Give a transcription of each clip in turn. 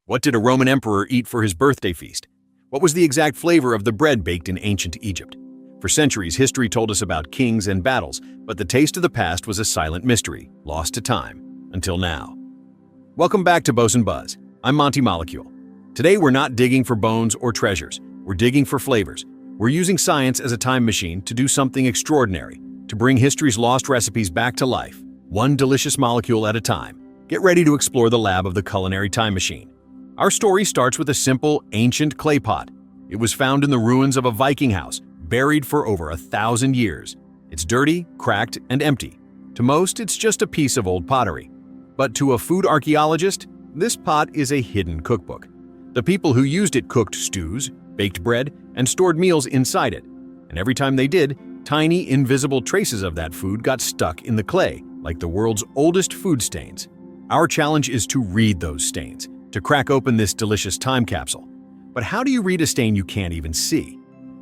What did a Roman emperor eat for his birthday feast? What was the exact flavor of the bread baked in ancient Egypt? For centuries, history told us about kings and battles, but the taste of the past was a silent mystery, lost to time, until now. Welcome back to Boson Buzz. I'm Monty Molecule. Today we're not digging for bones or treasures, we're digging for flavors. We're using science as a time machine to do something extraordinary, to bring history's lost recipes back to life, one delicious molecule at a time. Get ready to explore the lab of the culinary time machine. Our story starts with a simple, ancient clay pot. It was found in the ruins of a Viking house, buried for over 1,000 years. It's dirty, cracked, and empty. To most, it's just a piece of old pottery. But to a food archaeologist, this pot is a hidden cookbook. The people who used it cooked stews, baked bread, and stored meals inside it. And every time they did, tiny, invisible traces of that food got stuck in the clay, like the world's oldest food stains. Our challenge is to read those stains, to crack open this delicious time capsule. But how do you read a stain you can't even see?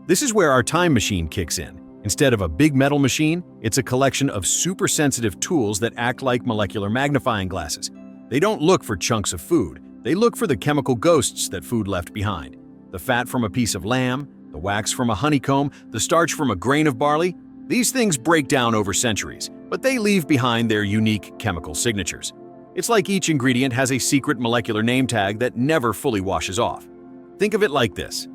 This is where our time machine kicks in. Instead of a big metal machine, it's a collection of super sensitive tools that act like molecular magnifying glasses. They don't look for chunks of food, they look for the chemical ghosts that food left behind. The fat from a piece of lamb, the wax from a honeycomb, the starch from a grain of barley. These things break down over centuries, but they leave behind their unique chemical signatures. It's like each ingredient has a secret molecular name tag that never fully washes off. Think of it like this.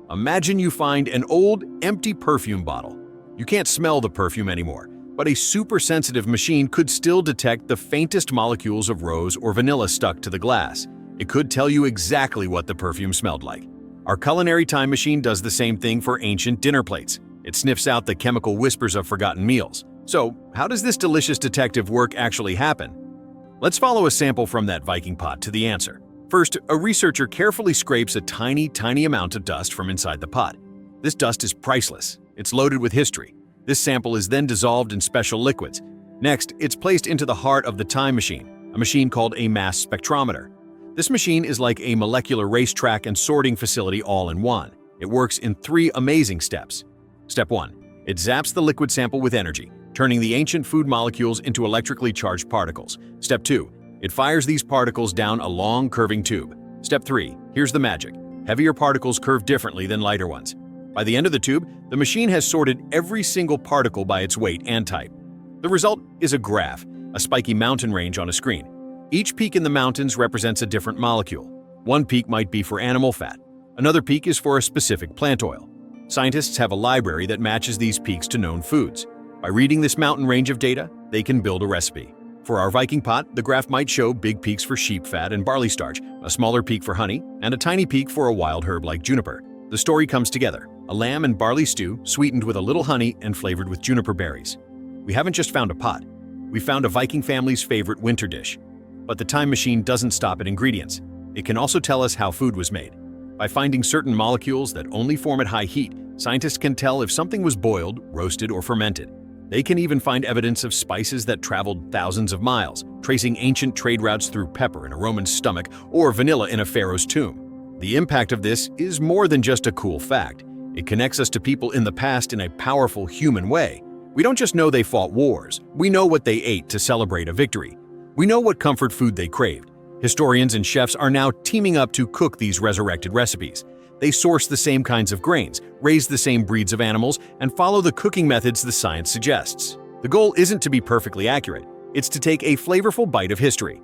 Imagine you find an old, empty perfume bottle. You can't smell the perfume anymore, but a super-sensitive machine could still detect the faintest molecules of rose or vanilla stuck to the glass. It could tell you exactly what the perfume smelled like. Our culinary time machine does the same thing for ancient dinner plates. It sniffs out the chemical whispers of forgotten meals. So, how does this delicious detective work actually happen? Let's follow a sample from that Viking pot to the answer. First, a researcher carefully scrapes a tiny amount of dust from inside the pot. This dust is priceless. It's loaded with history. This sample is then dissolved in special liquids. Next, it's placed into the heart of the time machine, a machine called a mass spectrometer. This machine is like a molecular racetrack and sorting facility all in one. It works in 3 amazing steps. Step 1. It zaps the liquid sample with energy, turning the ancient food molecules into electrically charged particles. Step 2. It fires these particles down a long, curving tube. Step 3. Here's the magic. Heavier particles curve differently than lighter ones. By the end of the tube, the machine has sorted every single particle by its weight and type. The result is a graph, a spiky mountain range on a screen. Each peak in the mountains represents a different molecule. One peak might be for animal fat. Another peak is for a specific plant oil. Scientists have a library that matches these peaks to known foods. By reading this mountain range of data, they can build a recipe. For our Viking pot, the graph might show big peaks for sheep fat and barley starch, a smaller peak for honey, and a tiny peak for a wild herb like juniper. The story comes together. A lamb and barley stew, sweetened with a little honey and flavored with juniper berries. We haven't just found a pot. We found a Viking family's favorite winter dish. But the time machine doesn't stop at ingredients. It can also tell us how food was made. By finding certain molecules that only form at high heat, scientists can tell if something was boiled, roasted, or fermented. They can even find evidence of spices that traveled thousands of miles, tracing ancient trade routes through pepper in a Roman stomach or vanilla in a Pharaoh's tomb. The impact of this is more than just a cool fact. It connects us to people in the past in a powerful human way. We don't just know they fought wars, we know what they ate to celebrate a victory. We know what comfort food they craved. Historians and chefs are now teaming up to cook these resurrected recipes. They source the same kinds of grains, raise the same breeds of animals, and follow the cooking methods the science suggests. The goal isn't to be perfectly accurate, it's to take a flavorful bite of history.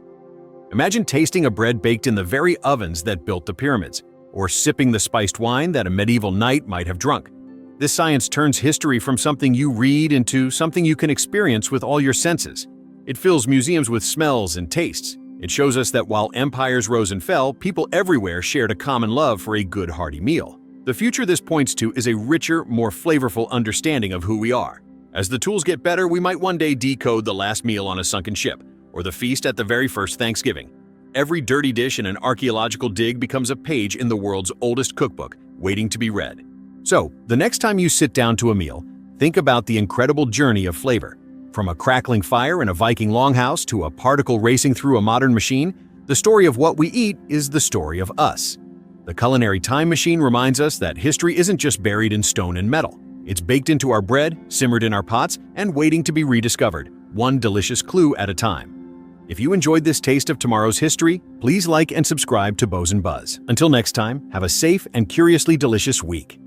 Imagine tasting a bread baked in the very ovens that built the pyramids, or sipping the spiced wine that a medieval knight might have drunk. This science turns history from something you read into something you can experience with all your senses. It fills museums with smells and tastes. It shows us that while empires rose and fell, people everywhere shared a common love for a good, hearty meal. The future this points to is a richer, more flavorful understanding of who we are. As the tools get better, we might one day decode the last meal on a sunken ship, or the feast at the very first Thanksgiving. Every dirty dish in an archaeological dig becomes a page in the world's oldest cookbook, waiting to be read. So, the next time you sit down to a meal, think about the incredible journey of flavor. From a crackling fire in a Viking longhouse to a particle racing through a modern machine, the story of what we eat is the story of us. The culinary time machine reminds us that history isn't just buried in stone and metal. It's baked into our bread, simmered in our pots, and waiting to be rediscovered, one delicious clue at a time. If you enjoyed this taste of tomorrow's history, please like and subscribe to Boson Buzz. Until next time, have a safe and curiously delicious week.